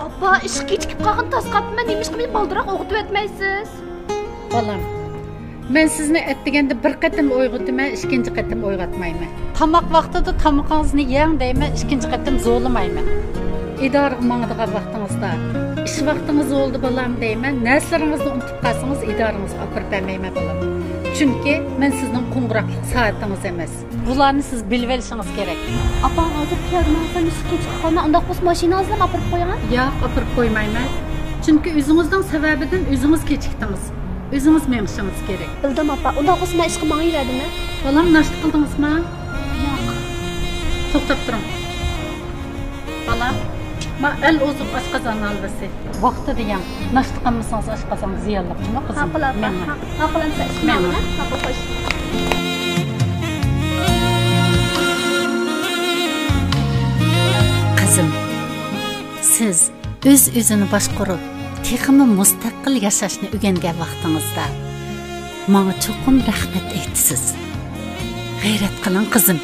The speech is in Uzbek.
Appa, ishga kechikib qolgan tas qapman, nima ish qilib baldiroq o'qitib etmaysiz? Balam, men sizni aytganda bir qatim uyg'otaman, ikkinchi qatim uyg'otmayman. Tamoq vaqtida tamoqingizni yeng deyman, ikkinchi qatim zo'lamayman. İdoraga mangadigan vaqtingizda ish vaqtingiz bo'ldi balam deyman, narslaringizni unutib qolsangiz idorangizga olib bermayman balam. Chunki men sizning qo'ng'iroqlik soatingiz emas. Bularni siz bilib olishingiz kerak. Appa, hozir kelmasa ishga kechikib qolma, unda qo's mashinangizni olib qo'ying. Yo'q, olib qo'ymayman. Chunki o'zingizning sababidan o'zingiz kechikdingiz. O'zingiz menishingiz kerak. Bildim appa, unda qo's men ishga mangiyladimmi? Balam, nashta qildingizmi? Yo'q. To'xtab turing. Balam, ma el ozuq oshqozon alvasi. Vaqti degan, nashta qilmasangiz oshqozon ziyonliqmi qizim? Haqlansa ishmayman. Haqla qo'sh. Qizim, siz o'z-o'zini boshqarib, texmi mustaqil yashashni o'rgangan vaqtingizda menga cho'qim rahmat aytasiz. G'ayrat qiling qizim.